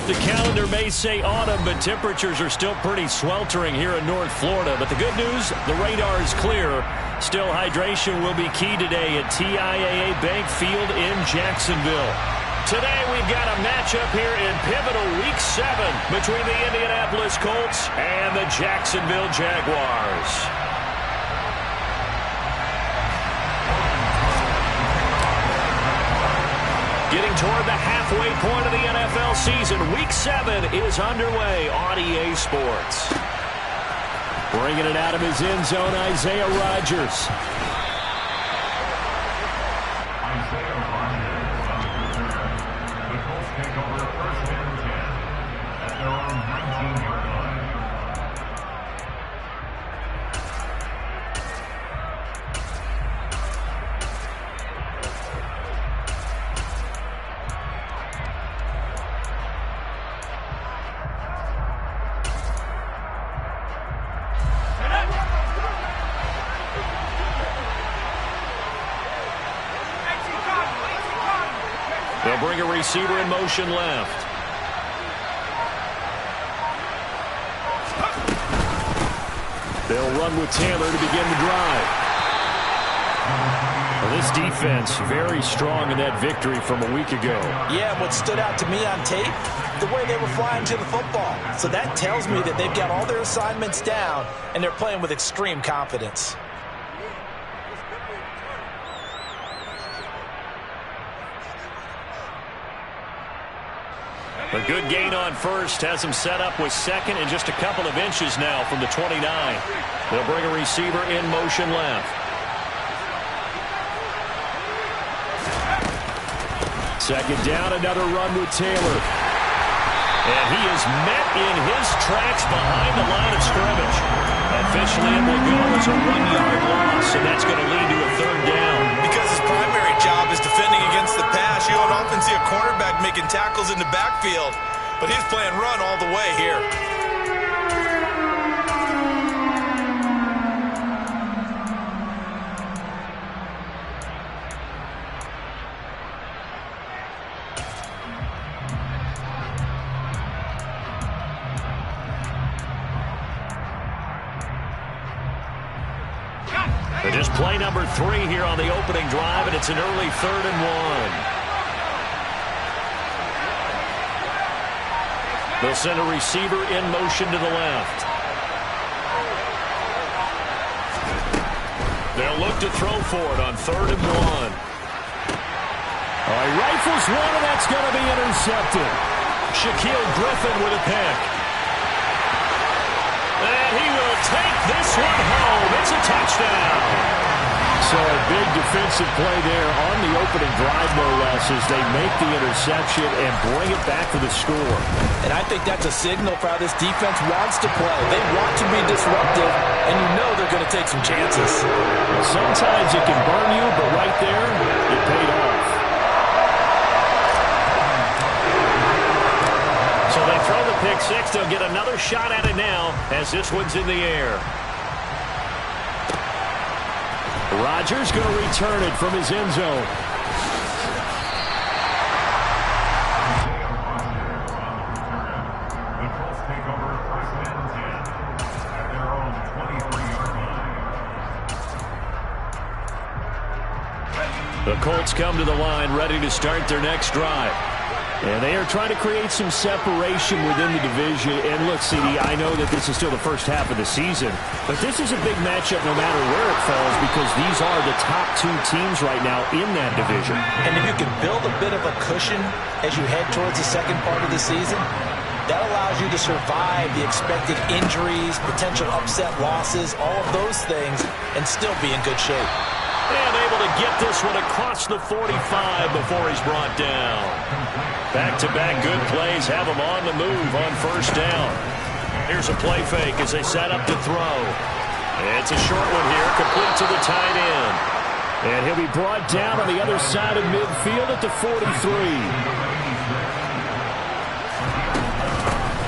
The calendar may say autumn, but temperatures are still pretty sweltering here in North Florida. But the good news, the radar is clear. Still, hydration will be key today at TIAA Bank Field in Jacksonville. Today, we've got a matchup here in pivotal Week 7 between the Indianapolis Colts and the Jacksonville Jaguars. Getting toward the halfway point of the NFL season, Week 7 is underway on EA Sports. Bringing it out of his end zone, Isaiah Rodgers. They'll bring a receiver in motion left. They'll run with Taylor to begin the drive. Well, this defense very strong in that victory from a week ago. Yeah, what stood out to me on tape, the way they were flying to the football. So that tells me that they've got all their assignments down, and they're playing with extreme confidence. A good gain on first has him set up with second and just a couple of inches now from the 29. They'll bring a receiver in motion left. Second down, another run with Taylor. And he is met in his tracks behind the line of scrimmage. Officially, it will go as a 1-yard loss, and that's going to lead to a third down. Because his primary job is defending against the pass, you don't often see a cornerback making tackles in the backfield. But he's playing run all the way here. They're just play number 3 here on the opening drive, and it's an early 3rd and 1. They'll send a receiver in motion to the left. They'll look to throw for it on 3rd and 1. He rifles one, and that's going to be intercepted. Shaquille Griffin with a pick. And he will take this one home. It's a touchdown. So a big defensive play there on the opening drive, no less, as they make the interception and bring it back to the score. And I think that's a signal for how this defense wants to play. They want to be disruptive, and you know they're going to take some chances. Sometimes it can burn you, but right there, it paid off. So they throw the pick six. They'll get another shot at it now as this one's in the air. Rodgers going to return it from his end zone. The Colts come to the line ready to start their next drive. And they are trying to create some separation within the division. And look, CD, I know that this is still the first half of the season, but this is a big matchup no matter where it falls because these are the top 2 teams right now in that division. And if you can build a bit of a cushion as you head towards the second part of the season, that allows you to survive the expected injuries, potential upset losses, all of those things, and still be in good shape. And able to get this one across the 45 before he's brought down. Back-to-back good plays have him on the move on first down. Here's a play fake as they set up to throw. It's a short one here, complete to the tight end. And he'll be brought down on the other side of midfield at the 43.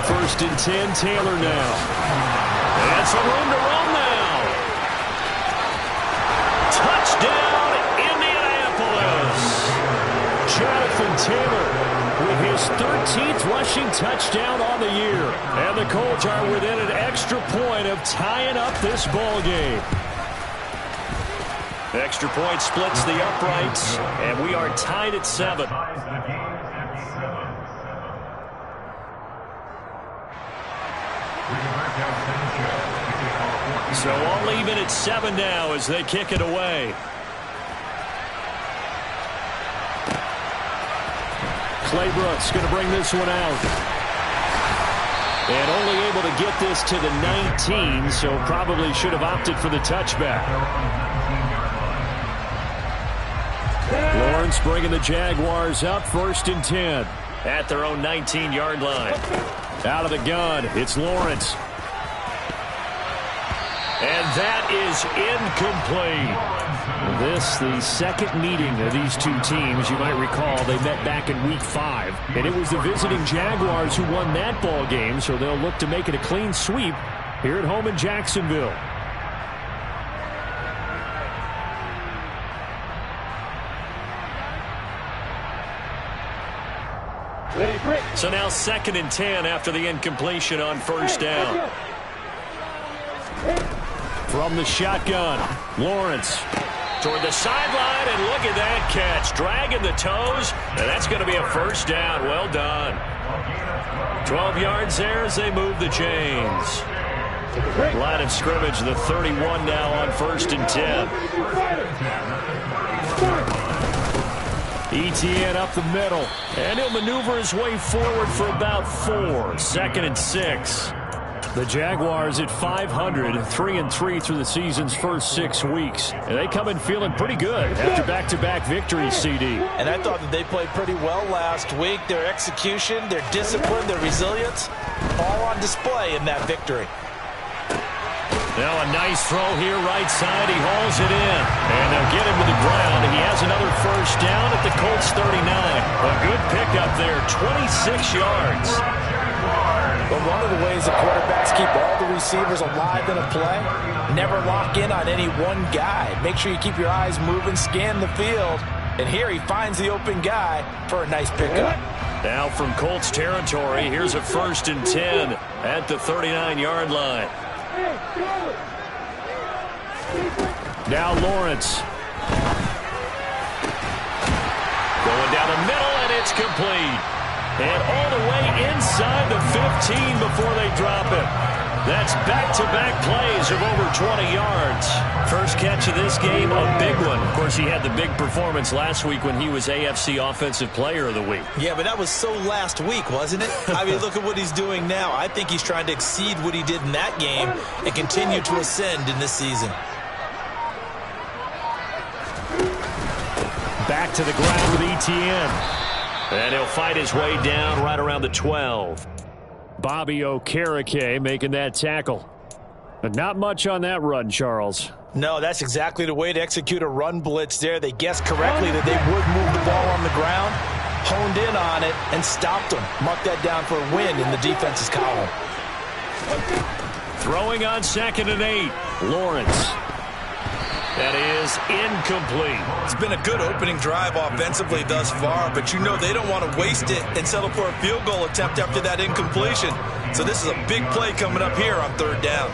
1st and 10, Taylor now. And some room to run now. Touchdown, Indianapolis. Jonathan Taylor with his 13th rushing touchdown on the year. And the Colts are within an extra point of tying up this ball game. Extra point splits the uprights, and we are tied at 7. So all even at 7 now as they kick it away. Claybrooks going to bring this one out. And only able to get this to the 19, so probably should have opted for the touchback. Lawrence bringing the Jaguars up 1st and 10 at their own 19-yard line. Out of the gun, it's Lawrence. And that is incomplete. This, the second meeting of these two teams. You might recall they met back in Week 5. And it was the visiting Jaguars who won that ball game, so they'll look to make it a clean sweep here at home in Jacksonville. So now 2nd and 10 after the incompletion on 1st down. From the shotgun, Lawrence toward the sideline, and look at that catch. Dragging the toes, and that's going to be a 1st down. Well done. 12 yards there as they move the chains. Line of scrimmage, the 31 now on 1st and 10. Etienne up the middle, and he'll maneuver his way forward for about 4. 2nd and 6. The Jaguars at 500, 3-3 through the season's first 6 weeks. And they come in feeling pretty good after back-to-back victories, CD. And I thought that they played pretty well last week. Their execution, their discipline, their resilience, all on display in that victory. Now a nice throw here, right side. He hauls it in. And they'll get him to the ground. He has another 1st down at the Colts 39. A good pickup there, 26 yards. But one of the ways the quarterbacks keep all the receivers alive in a play, never lock in on any one guy. Make sure you keep your eyes moving, scan the field. And here he finds the open guy for a nice pickup. Now from Colts territory, here's a 1st and 10 at the 39-yard line. Now Lawrence. Going down the middle, and it's complete. And all the way inside the 15 before they drop it. That's back-to-back plays of over 20 yards. First catch of this game, a big one. Of course, he had the big performance last week when he was AFC Offensive Player of the Week. Yeah, but that was so last week, wasn't it? I mean, look at what he's doing now. I think he's trying to exceed what he did in that game and continue to ascend in this season. Back to the ground with Etienne. And he'll fight his way down right around the 12. Bobby Okereke making that tackle. But not much on that run, Charles. No, that's exactly the way to execute a run blitz there. They guessed correctly that they would move the ball on the ground, honed in on it, and stopped them. Mark that down for a win in the defense's column. Throwing on 2nd and 8. Lawrence. That is incomplete. It's been a good opening drive offensively thus far, but you know they don't want to waste it and settle for a field goal attempt after that incompletion. So this is a big play coming up here on 3rd down.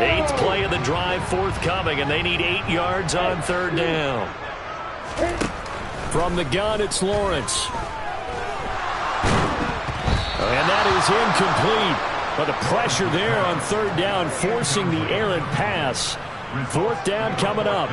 Eighth play of the drive forthcoming, and they need 8 yards on 3rd down. From the gun, it's Lawrence. And that is incomplete. But the pressure there on 3rd down, forcing the errant pass. 4th down coming up.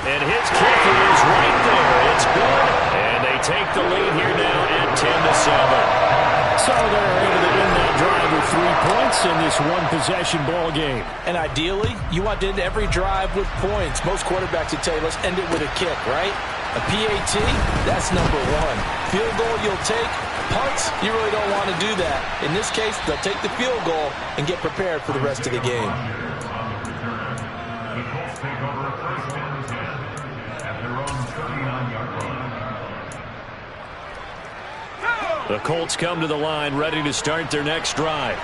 And his kicker is right there. It's good. And they take the lead here now at 10-7. So they're able to end that drive with 3 points in this one-possession ball game. And ideally, you want to end every drive with points. Most quarterbacks would tell you, let's end it with a kick, right? A PAT, that's number 1. Field goal you'll take. Punts, you really don't want to do that. In this case, they'll take the field goal and get prepared for the rest of the game. The Colts come to the line ready to start their next drive.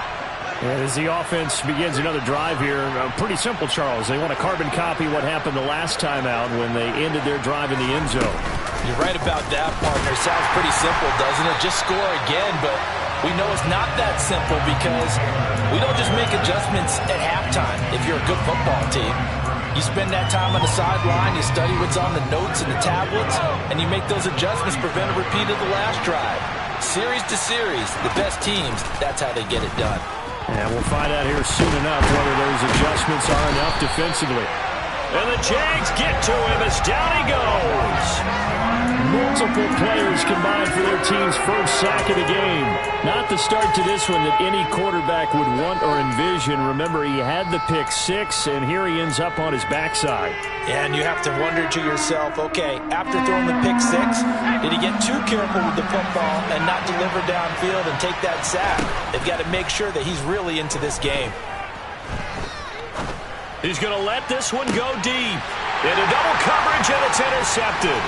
As the offense begins another drive here, pretty simple, Charles. They want to carbon copy what happened the last time out when they ended their drive in the end zone. You're right about that, partner. Sounds pretty simple, doesn't it? Just score again, but we know it's not that simple because we don't just make adjustments at halftime if you're a good football team. You spend that time on the sideline, you study what's on the notes and the tablets, and you make those adjustments, prevent a repeat of the last drive. Series to series, the best teams, that's how they get it done. And we'll find out here soon enough whether those adjustments are enough defensively. And the Jags get to him as down he goes. Multiple players combined for their team's first sack of the game. Not the start to this one that any quarterback would want or envision. Remember, he had the pick six, and here he ends up on his backside. Yeah, and you have to wonder to yourself, okay, after throwing the pick six, did he get too careful with the football and not deliver downfield and take that sack? They've got to make sure that he's really into this game. He's going to let this one go deep. Into double coverage, and it's intercepted.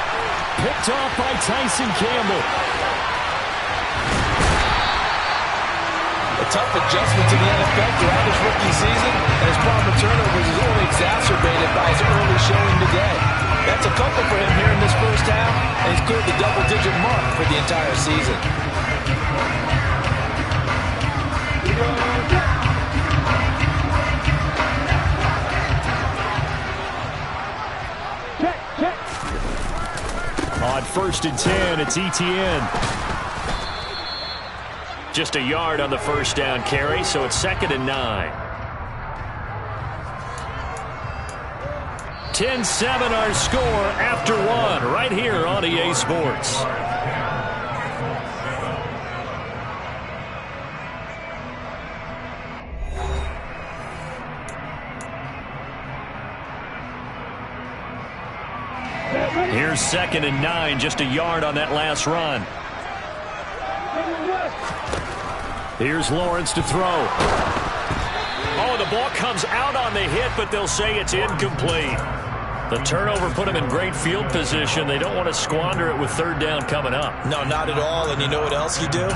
Picked off by Tyson Campbell. A tough adjustment to the NFL throughout his rookie season, and his problem with turnovers is only exacerbated by his early showing today. That's a couple for him here in this first half, and he's cleared the double-digit mark for the entire season. On 1st and 10, it's Etienne. Just a yard on the first down carry, so it's 2nd and 9. 10-7 our score after one, right here on EA Sports. Here's 2nd and 9, just a yard on that last run. Here's Lawrence to throw. Oh, the ball comes out on the hit, but they'll say it's incomplete. The turnover put them in great field position. They don't want to squander it with 3rd down coming up. No, not at all. And you know what else you do?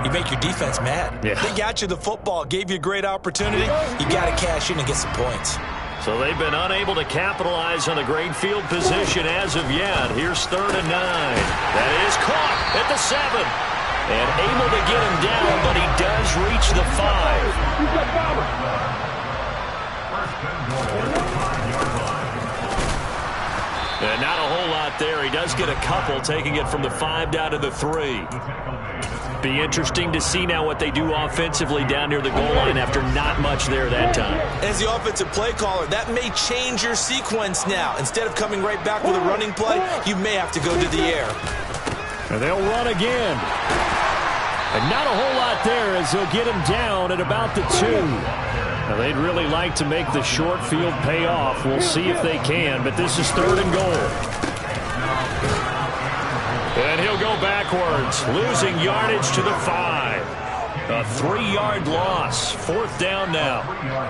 You make your defense mad. Yeah. They got you the football, gave you a great opportunity. You got to cash in and get some points. So they've been unable to capitalize on the great field position as of yet. Here's 3rd and 9. That is caught at the 7. And able to get him down, but he does reach the 5. And not a whole lot there. He does get a couple, taking it from the 5 down to the 3. Be interesting to see now what they do offensively down near the goal line after not much there that time. As the offensive play caller, that may change your sequence now. Instead of coming right back with a running play, you may have to go to the air. And they'll run again. And not a whole lot there as they'll get him down at about the 2. Now, they'd really like to make the short field pay off. We'll see if they can, but this is 3rd and goal. And he'll go backwards, losing yardage to the 5. A 3-yard loss, 4th down now.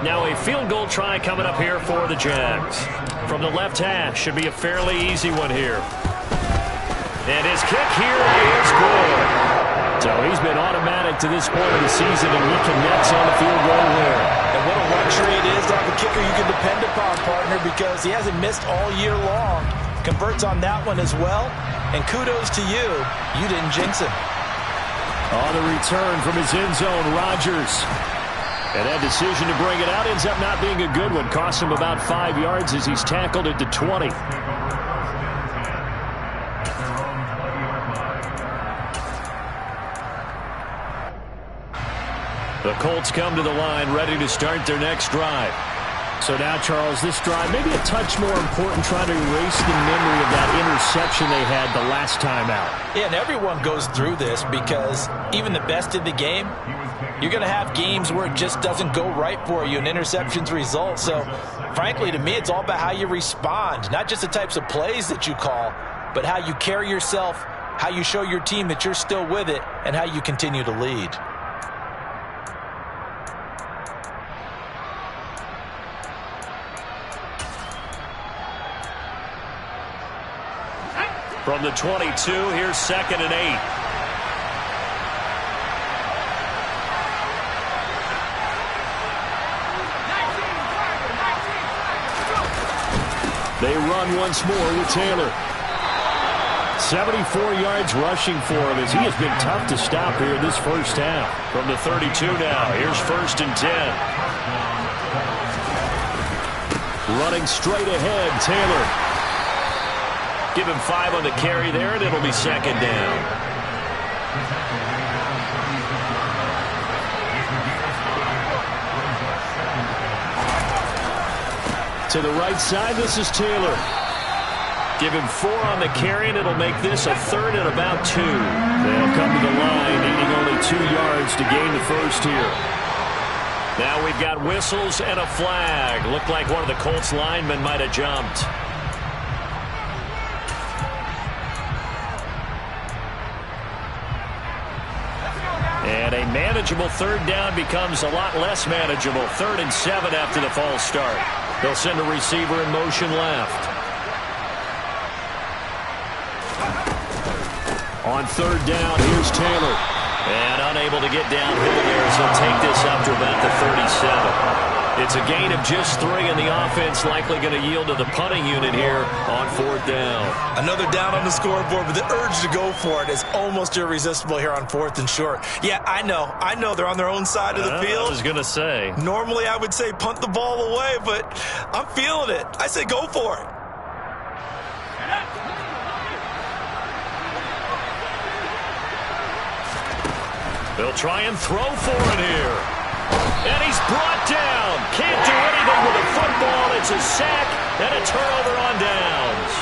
Now a field goal try coming up here for the Jags. From the left hash, should be a fairly easy one here. And his kick here is good. So he's been automatic to this point of the season, and he connects on the field goal there. And what a luxury it is to have a kicker you can depend upon, partner, because he hasn't missed all year long. Converts on that one as well. And kudos to you. You didn't jinx him. On the return from his end zone, Rodgers. And that decision to bring it out ends up not being a good one. Cost him about 5 yards as he's tackled at the 20. The Colts come to the line ready to start their next drive. So now, Charles, this drive maybe a touch more important, trying to erase the memory of that interception they had the last time out. Yeah, and everyone goes through this because even the best in the game, you're going to have games where it just doesn't go right for you and interceptions result. So, frankly, to me, it's all about how you respond, not just the types of plays that you call, but how you carry yourself, how you show your team that you're still with it, and how you continue to lead. From the 22, here's 2nd and 8. They run once more with Taylor. 74 yards rushing for him as he has been tough to stop here this first half. From the 32 now, here's 1st and 10. Running straight ahead, Taylor. Give him 5 on the carry there, and it'll be 2nd down. To the right side, this is Taylor. Give him 4 on the carry, and it'll make this a 3rd and about 2. They'll come to the line, needing only 2 yards to gain the first here. Now we've got whistles and a flag. Looked like one of the Colts linemen might have jumped. And a manageable 3rd down becomes a lot less manageable. 3rd and 7 after the false start. They'll send a receiver in motion left. On 3rd down, here's Taylor. And unable to get downhill there, so he'll take this up to about the 37. It's a gain of just 3, and the offense likely going to yield to the punting unit here on 4th down. Another down on the scoreboard, but the urge to go for it is almost irresistible here on 4th and short. Yeah, I know they're on their own side of the field. I was going to say. Normally I would say punt the ball away, but I'm feeling it. I say go for it. They'll try and throw for it here. And he's brought down. Can't do anything with the football. It's a sack and a turnover on downs.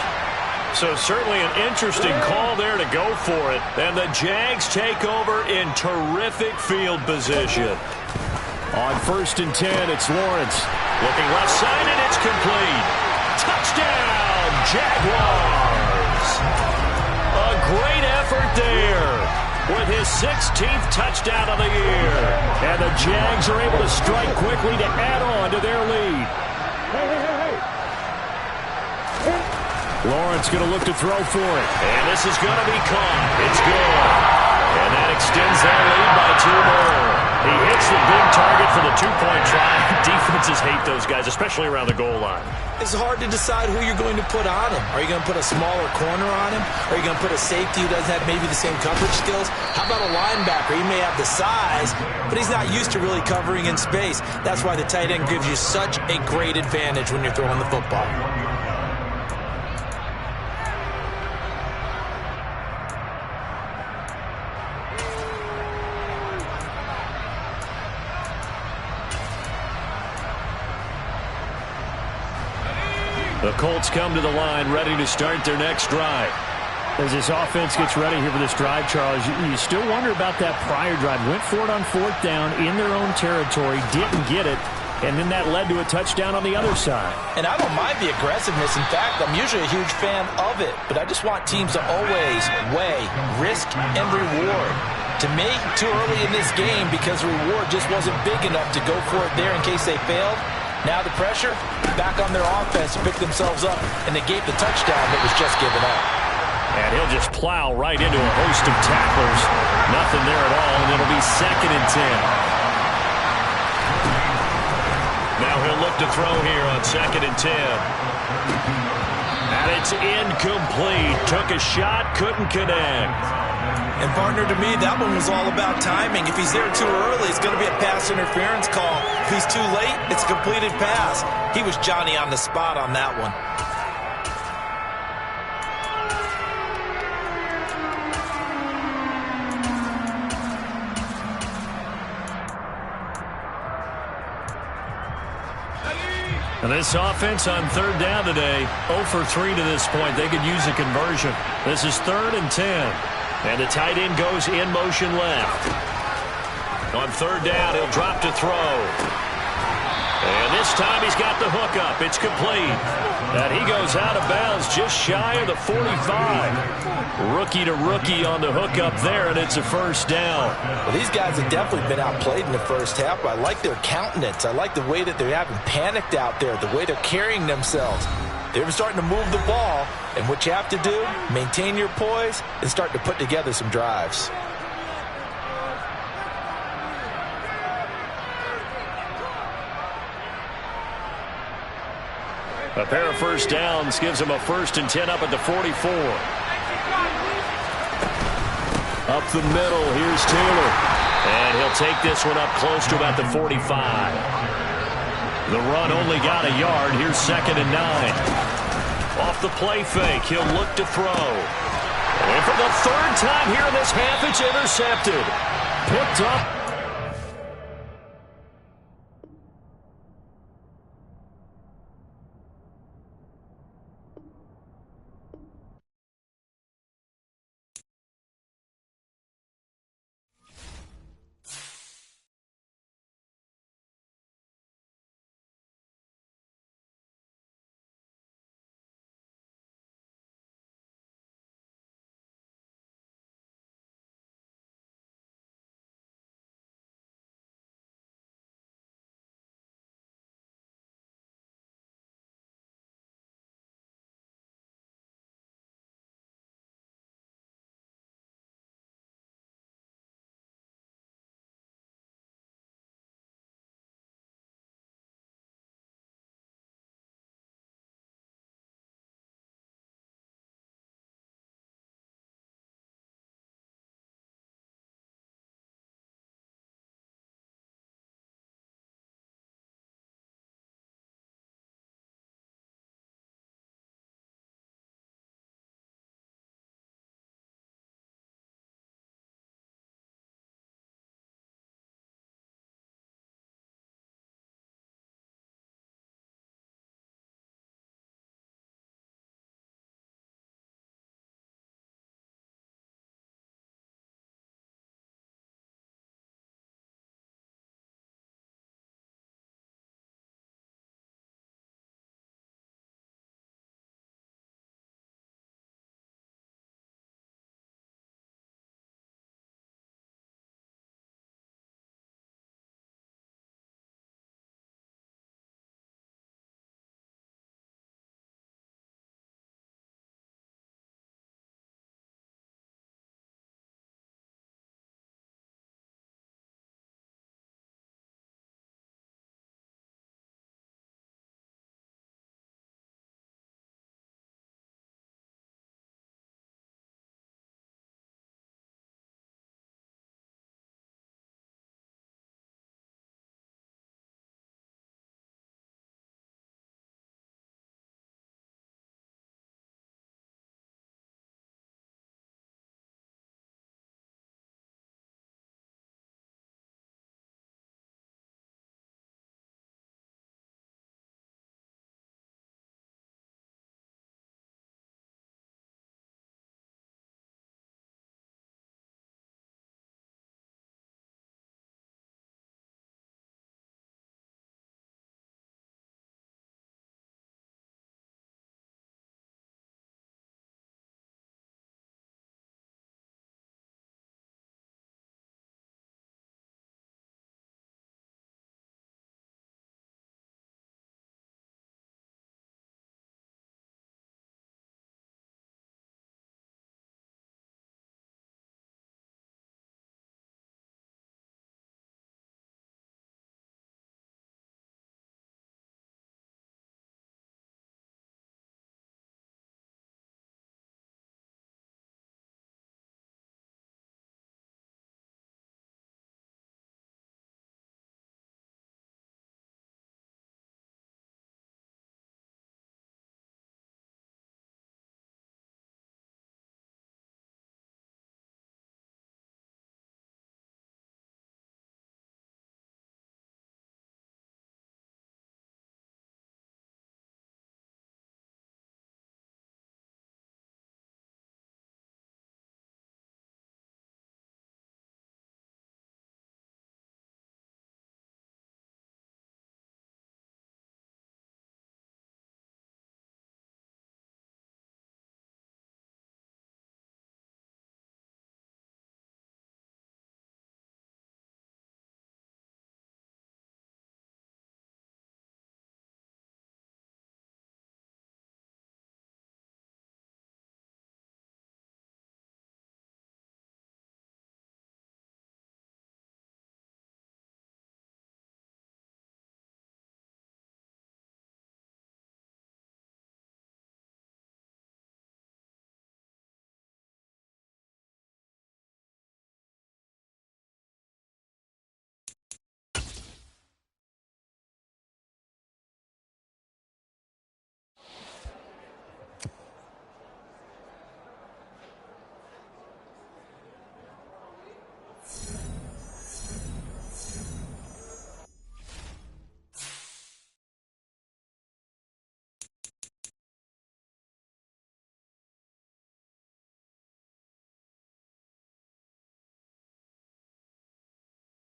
So certainly an interesting call there to go for it. And the Jags take over in terrific field position. On 1st and 10, it's Lawrence. Looking left side, and it's complete. Touchdown, Jaguars. A great effort there with his 16th touchdown of the year. And the Jags are able to strike quickly to add on to their lead. Lawrence going to look to throw for it. And this is going to be caught. It's good. And that extends their lead by 2 more. He hits the big target for the 2-point try. Defenses hate those guys, especially around the goal line. It's hard to decide who you're going to put on him. Are you going to put a smaller corner on him? Are you going to put a safety who doesn't have maybe the same coverage skills? How about a linebacker? He may have the size, but he's not used to really covering in space. That's why the tight end gives you such a great advantage when you're throwing the football. The Colts come to the line ready to start their next drive. As this offense gets ready here for this drive, Charles, you still wonder about that prior drive. Went for it on 4th down in their own territory, didn't get it, and then that led to a touchdown on the other side. And I don't mind the aggressiveness. In fact, I'm usually a huge fan of it, but I just want teams to always weigh risk and reward. To me, too early in this game because the reward just wasn't big enough to go for it there in case they failed. Now the pressure, back on their offense to pick themselves up, and they gave the touchdown that was just given up. And he'll just plow right into a host of tacklers. Nothing there at all, and it'll be 2nd and 10. Now he'll look to throw here on 2nd and 10. And it's incomplete. Took a shot, couldn't connect. And partner, to me, that one was all about timing. If he's there too early, it's going to be a pass interference call. If he's too late, it's a completed pass. He was Johnny on the spot on that one. And this offense on 3rd down today, 0 for 3 to this point. They could use a conversion. This is 3rd and 10. And the tight end goes in motion left. On 3rd down, he'll drop to throw. And this time he's got the hook up. It's complete. And he goes out of bounds just shy of the 45. Rookie to rookie on the hook up there, and it's a 1st down. Well, these guys have definitely been outplayed in the first half, but I like their countenance. I like the way that they haven't panicked out there, the way they're carrying themselves. They're starting to move the ball, and what you have to do, maintain your poise and start to put together some drives. A pair of first downs gives him a 1st and 10 up at the 44. Up the middle, here's Taylor. And he'll take this one up close to about the 45. The run only got a yard. Here's 2nd and 9. Off the play fake, he'll look to throw. And for the 3rd time here in this half, it's intercepted. Picked up